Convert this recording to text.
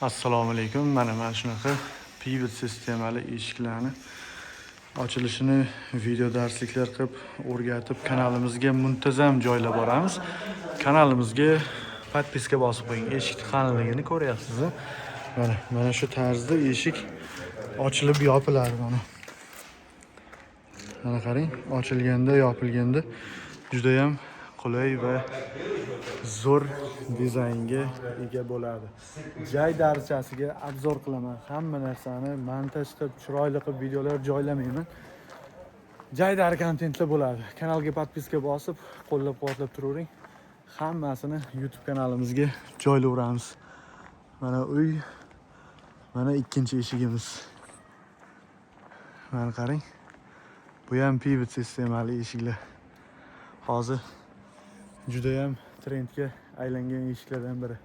Assalomu alaykum. Mana shunaqa pivot sistemali eshiklarni ochilishini video darsliklar qilib o'rgatib kanalimizga muntazam joylab boramiz. Kanalimizga podpiska bosib qo'ying. Eshikning qalinligini ko'ryapsiz. Mana shu tarzda eshik ochilib yopiladi mana. Mana qarang, ochilganda, yopilganda juda ham qulay va zo'r dizaynga ega bo'ladi. Joy darchasiga obzor qilaman. Hamma narsani montaj qilib, chiroyli qilib videolar joylamayman. Joydar kontentlar bo'ladi. Kanalga podpiska bosib, qo'llab-quvvatlab turavering. Hammasini YouTube kanalimizga joylayveramiz. Mana uy, mana ikkinchi eshigimiz. Mana qarang. Bu ham pivot sistemali eshiklar. Hozir juda ham trendga aylangan eshiklardan biri.